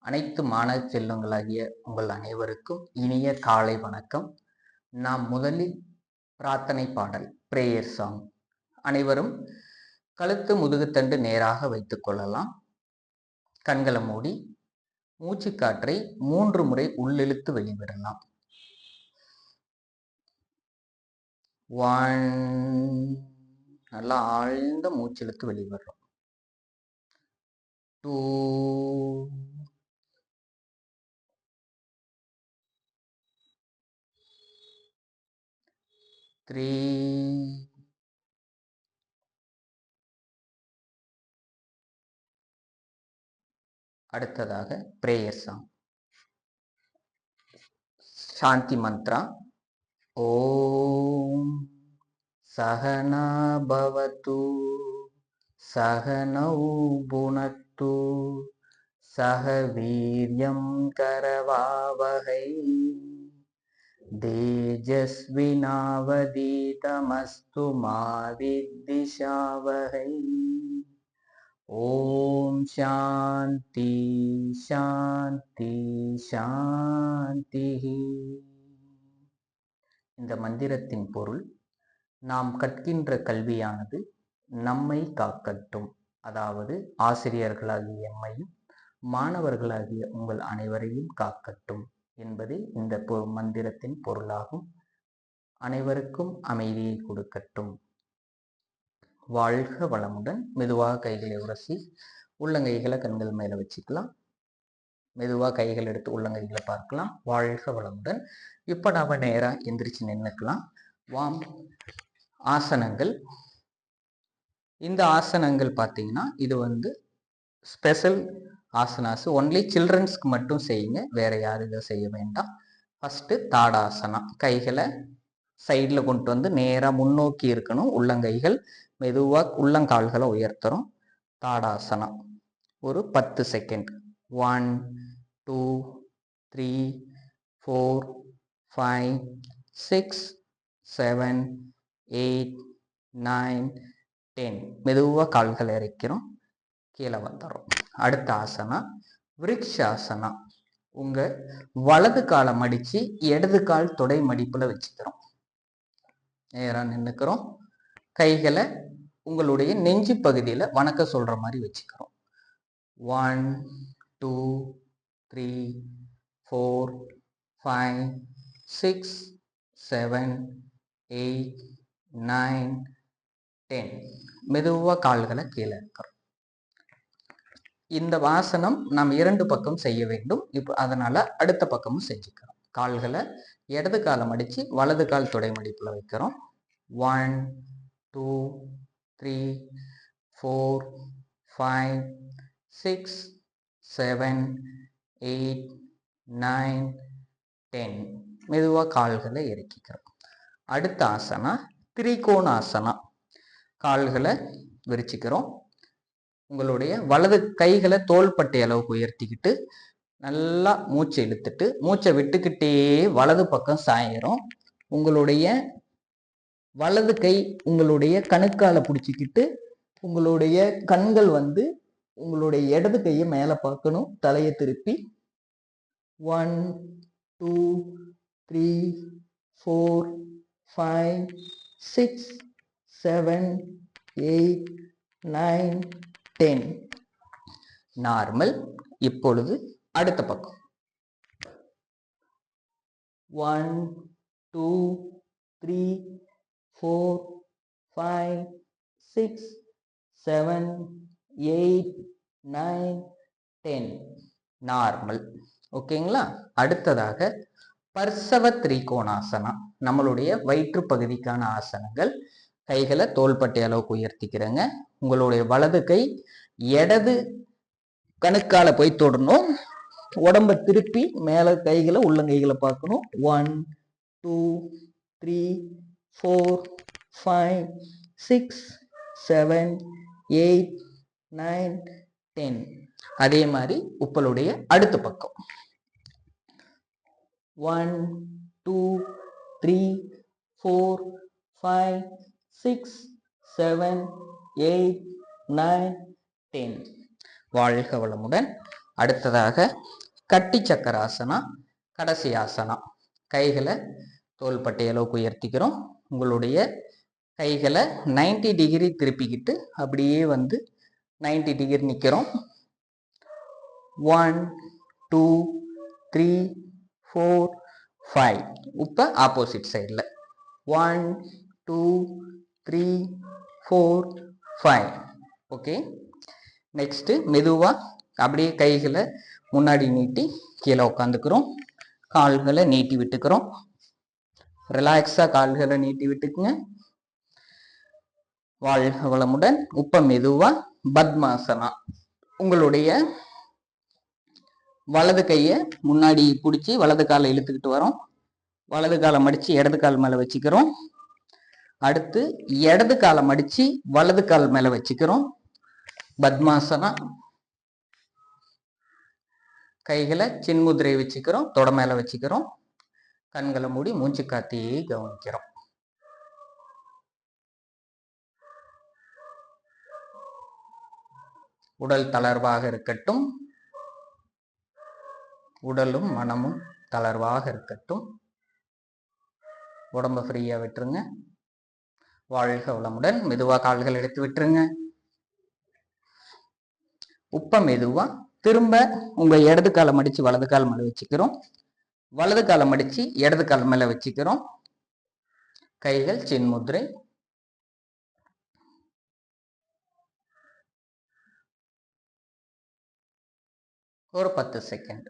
அனைத்து மாணவ செல்வங்களாகிய உங்கள் அனைவருக்கும் இனிய காலை வணக்கம். நாம் முதலில் பிரார்த்தனை பாடல் பிரேயர் சாங். அனைவரும் கழுத்து முதுகுத்தண்டு நேராக வைத்துக் கொள்ளலாம். கண்களை மூடி மூச்சு காற்றை 3 முறை உள்ளிழுத்து வெளிவிடலாம். 1, நல்லா ஆழ்ந்த மூச்சிழுத்து வெளிவிடுறோம். 2, 3, அடுத்ததாக பிரேயர் சாங். சாந்தி மந்த்ரா. ஓம் சகனா பவது சகனௌ புனக்து சக வீர்யம் கரவாவகை தேஜஸ்வினாவதீதமஸ்து மா வித்விஷாவகை. ஓம் சாந்தி சாந்தி சாந்தி. இந்த மந்திரத்தின் பொருள், நாம் கற்கின்ற கல்வியானது நம்மை காக்கட்டும், அதாவது ஆசிரியர்களாகிய எம்மையும் மாணவர்களாகிய உங்கள் அனைவரையும் காக்கட்டும் என்பதே இந்த மந்திரத்தின் பொருளாகும். அனைவருக்கும் அமைதியை கொடுக்கட்டும். வாழ்க வளமுடன். மெதுவாக கைகளை உரசி உள்ளங்கைகளை கண்கள் மேல வச்சுக்கலாம். மெதுவாக கைகள் எடுத்து உள்ளங்கைகளை பார்க்கலாம். வாழ்க வளமுடன். இப்ப நாம நேரா எந்திரிச்சு நின்னுக்கலாம். வாம் ஆசனங்கள். இந்த ஆசனங்கள் பார்த்தீங்கன்னா இது ஸ்பெஷல் ஆசனாஸ், ஒன்லி சில்ட்ரன்ஸ்க்கு மட்டும் செய்யுங்க, வேற யாரும் இதை செய்ய வேண்டாம். ஃபர்ஸ்ட் தாடாசனா. கைகளை சைடில் கொண்டு வந்து நேராக முன்னோக்கி இருக்கணும். உள்ளங்கைகள் மெதுவாக உள்ளங்கால்களை உயர்த்துறோம். தாடாசனா ஒரு 10 செகண்ட். 1, 2, 3, 4, 5, 6, 7, 8, 9, 10. மெதுவாக கால்களை இறக்கிறோம், கீழே வந்துடும். அடுத்த ஆசனா விருக்ஷாசனா. உங்க வலது காலை மடிச்சு இடது கால் தொடை மடிப்புல வச்சுக்கிறோம். நேரா நின்னுக்கிறோம். கைகளை உங்களுடைய நெஞ்சு பகுதியில வணக்கம் சொல்ற மாதிரி வச்சுக்கிறோம். 1, 2, 3, 4, 5, 6, 7, 8, 9, 10. மெதுவா கால்களை கீழே இருக்கிறோம். இந்த ஆசனம் நாம் 2 பக்கம் செய்ய வேண்டும். இப்போ அதனால அடுத்த பக்கமும் செஞ்சுக்கிறோம். கால்களை இடது காலை மடிச்சு வலது கால் தொடை மடிப்புல வைக்கிறோம். 1, 2, 3, 4, 5, 6, 7, 8, 9, 10. மெதுவா கால்களை இறக்கிக்கிறோம். அடுத்த ஆசனா திரிகோணாசனா. கால்களை விரிச்சுக்கிறோம். உங்களுடைய வலது கைகளை தோள்பட்டை அளவுக்கு உயர்த்திக்கிட்டு நல்லா மூச்சை இழுத்துட்டு மூச்சை விட்டுக்கிட்டே வலது பக்கம் சாயிரும். உங்களுடைய வலது கை உங்களுடைய கணுக்கால பிடிச்சிக்கிட்டு உங்களுடைய கண்கள் உங்களுடைய இடது கையை மேல பார்க்கணும். தலையை திருப்பி 1, 2, 3, 4, 5, 6, 7, 8, 9, 10. நார்மல். இப்பொழுது அடுத்த பக்கம் 1, 2, 3, 4, 5, 6, 7, 8, 9, 10. நார்மல். ஓகேங்களா? அடுத்ததாக பர்சவ திரிகோணாசனா. நம்மளுடைய வயிற்று பகுதிக்கான ஆசனங்கள். கைகளை தோள்பட்டை அளவுக்கு உயர்த்திக்கிறங்க. உங்களுடைய வலது கை இடது கணுக்கால போய் தொடரணும். உடம்ப திருப்பி மேல கைகளை உள்ளங்கைகளை பார்க்கணும். 1, 2, 3, 4, 5, 6, 7, 8, 9, 10. அதே மாதிரி உங்களுடைய அடுத்த பக்கம் 1, 2, 3, 4, 5, 6, 7, 8, 9, 10. வாழ்க வளமுடன். அடுத்ததாக கட்டி சக்கராசனா, கடைசி ஆசனா. கைகளை தோள்பட்டை அளவுக்கு உயர்த்திக்கிறோம். உங்களுடைய கைகளை 90 டிகிரி திருப்பிக்கிட்டு அப்படியே வந்து 90 டிகிரி நிற்கிறோம். 1 2 3 4 5. இப்போ ஆப்போசிட் சைடில் 1 2 3 4 5. ஓகே, நெக்ஸ்ட்டு மெதுவாக அப்படியே கைகளை முன்னாடி நீட்டி கீழே உட்காந்துக்கிறோம். கால்களை நீட்டி விட்டுக்கிறோம். ரிலாக்ஸாக கால்களை நீட்டி விட்டுக்குங்க. வாழ்க வளமுடன். இப்ப மெதுவா பத்மாசனா. உங்களுடைய வலது கையை முன்னாடி பிடிச்சி வலது காலை இழுத்துக்கிட்டு வரோம். வலது காலை மடிச்சு இடது கால் மேல வச்சுக்கிறோம். அடுத்து இடது காலை மடிச்சு வலது கால் மேல வச்சுக்கிறோம். பத்மாசனா. கைகளை சின்முதிரை வச்சுக்கிறோம். தொட மேல வச்சுக்கிறோம். கண்களை மூடி மூச்சு காத்தியே கவனிக்கிறோம். உடல் தளர்வாக இருக்கட்டும். உடலும் மனமும் தளர்வாக இருக்கட்டும். உடம்ப ஃப்ரீயா விட்டுருங்க. வாழ்க வளமுடன். மெதுவா கால்கள் எடுத்து விட்டுருங்க. உப்ப மெதுவா திரும்ப உங்க இடது காலை மடிச்சு வலது கால் மேல வச்சுக்கிறோம். வலது காலை மடிச்சு இடது கால் மேல வச்சுக்கிறோம். கைகள் சின்முத்ரை. ஒரு 10 செகண்ட்.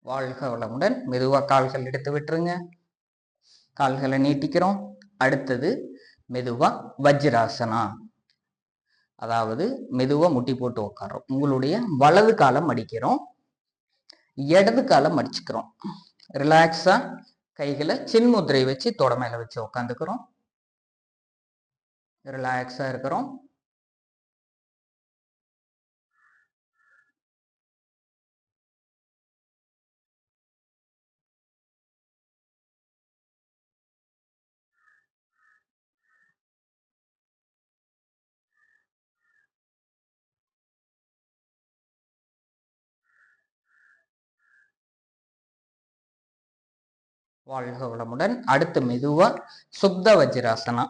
வாழ்க வளமுடன். மெதுவா கால்கள் எடுத்து விட்டுருங்க. கால்களை நீட்டிக்கிறோம். அடுத்தது மெதுவா வஜ்ராசனா, அதாவது மெதுவா முட்டி போட்டு உட்காரோம். உங்களுடைய வலது காலை மடிக்கிறோம். இடது காலை மடிச்சுக்கிறோம். ரிலாக்ஸா கைகளை சின்முத்திரை வச்சு தொட மேல வச்சு உட்காந்துக்கிறோம். ரிலாக்ஸா இருக்கிறோம். வாழ்க வளமுடன். அடுத்து மெதுவா சுப்த வஜ்ராசனா.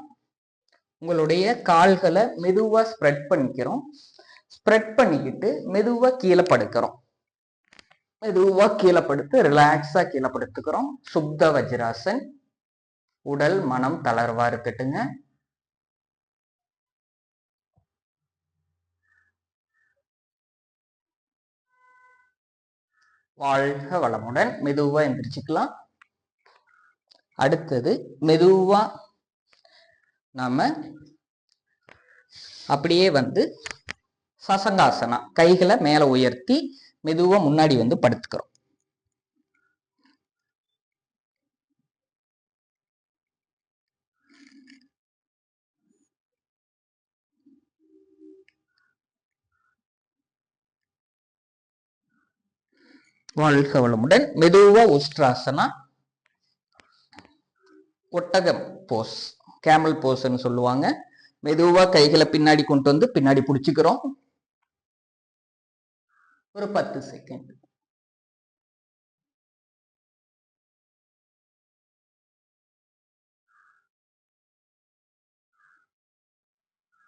உங்களுடைய கால்களை மெதுவா ஸ்ப்ரெட் பண்ணிக்கிறோம். ஸ்ப்ரெட் பண்ணிக்கிட்டு மெதுவா கீழே படுக்கிறோம். மெதுவா கீழே படுத்து ரிலாக்ஸா கீழே படுத்துக்கிறோம். சுப்த வஜ்ராசன். உடல் மனம் தளர்வா இருக்கட்டுங்க. வாழ்க வளமுடன். மெதுவா எந்திரிச்சுக்கலாம். அடுத்தது மெதுவா நாம அப்படியே வந்து சசங்காசனா, கைகளை மேல உயர்த்தி மெதுவா முன்னாடி வந்து படுத்துக்கிறோம். வாழ்க வளமுடன். மெதுவா உஷ்ட்ராசனா, ஒட்டகம் போஸ், கேமல் போஸ்ன்னு சொல்லுவாங்க. மெதுவா கைகளை பின்னாடி கொண்டு வந்து பின்னாடி பிடிச்சுக்கிறோம். ஒரு 10 செகண்ட்.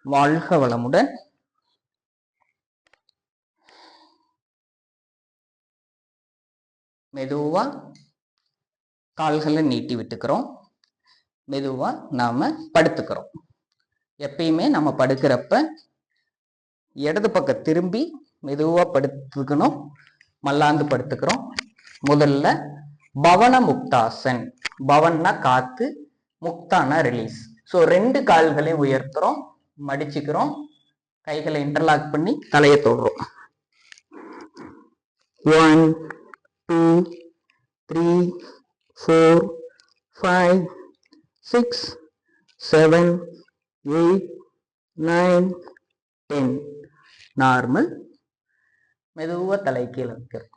வாழ்க வளமுடன். மெதுவா கால்களை நீட்டி விட்டுக்கிறோம். மெதுவா நாம படுத்துக்கிறோம். எப்பயுமே நம்ம படுக்கிறப்ப இடது பக்கம் திரும்பி மெதுவா படுத்துக்கணும். மல்லாந்து படுத்துக்கிறோம். முதல்ல பவன முக்தாசன். பவன்னா காத்து, முக்தானா ரிலீஸ். ஸோ 2 கால்களையும் உயர்த்துறோம், மடிச்சுக்கிறோம். கைகளை இன்டர்லாக் பண்ணி தலையை தொடுறோம். 1 2 3 4 5 6 7 8, 9, 10. நார்மல். மெதுவா தலை கீழே வைக்கிறோம்.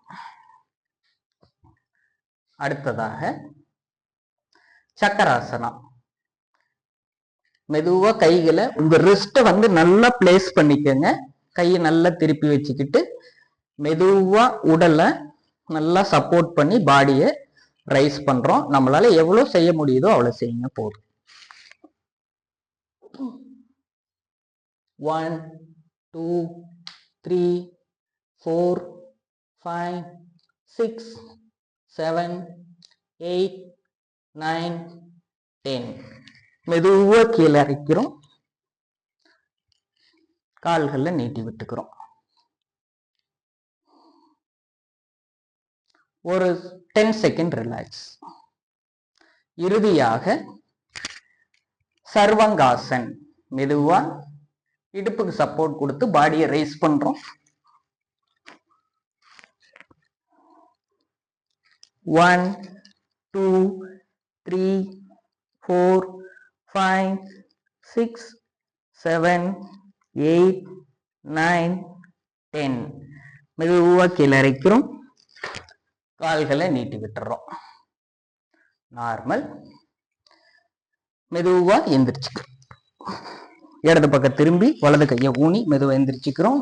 அடுத்ததாக சக்கராசனம். மெதுவா கைகளை உங்க ரிஸ்ட வந்து நல்லா பிளேஸ் பண்ணிக்கோங்க. கையை நல்லா திருப்பி வச்சுக்கிட்டு மெதுவா உடலை நல்லா சப்போர்ட் பண்ணி பாடியை ரைஸ் பண்றோம். நம்மளால எவ்வளவு செய்ய முடியுதோ அவ்வளவு செய்யுங்க போதும். 1, 2, 3, 4, 5, 6, 7, 8, 9, 10. மெதுவா கீழே இறக்கிறோம். கால்களை நீட்டி விட்டுக்கிறோம். ஒரு 10 செகண்ட் ரிலாக்ஸ். இறுதியாக சர்வங்காசன். மெதுவா இடுப்புக்கு சப்போர்ட் கொடுத்து பாடியை ரைஸ் பண்றோம். 1, 2, 3, 4, 5, 6, 7, 8, 9, 10. மெதுவா கீழே இறக்கிறோம். கால்களை நீட்டி விட்டுறோம். நார்மல். மெதுவா எந்திரிச்சுக்கிறோம். இடது பக்கம் திரும்பி வலது கையை ஊனி மெதுவா எந்திரிச்சுக்கிறோம்.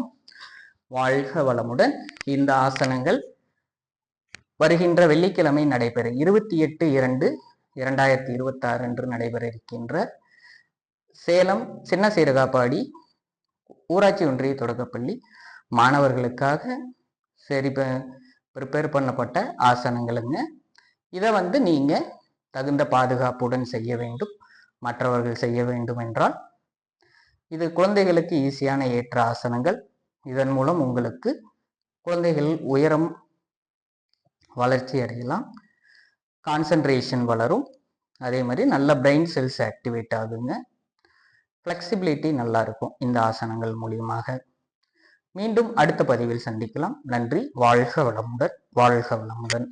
வாழ்க வளமுடன். இந்த ஆசனங்கள் வருகின்ற வெள்ளிக்கிழமை நடைபெற 28/2/2026 அன்று நடைபெற இருக்கின்ற சேலம் சின்ன சீரகாப்பாடி ஊராட்சி ஒன்றிய தொடக்கப்பள்ளி மாணவர்களுக்காக ப்ரிப்பேர் பண்ணப்பட்ட ஆசனங்களுங்க. இதை வந்து நீங்க தகுந்த பாதுகாப்புடன் செய்ய வேண்டும். மற்றவர்கள் செய்ய வேண்டும் என்றால் இது குழந்தைகளுக்கு ஈஸியான ஏற்ற ஆசனங்கள். இதன் மூலம் உங்களுக்கு குழந்தைகள் உயரம் வளர்ச்சி அடையலாம், கான்சன்ட்ரேஷன் வளரும், அதே மாதிரி நல்ல பிரெயின் செல்ஸ் ஆக்டிவேட் ஆகுங்க, ஃப்ளெக்சிபிலிட்டி நல்லா இருக்கும் இந்த ஆசனங்கள் மூலியமாக. மீண்டும் அடுத்த பதிவில் சந்திக்கலாம். நன்றி. வாழ்க வளமுடன். வாழ்க வளமுடன்.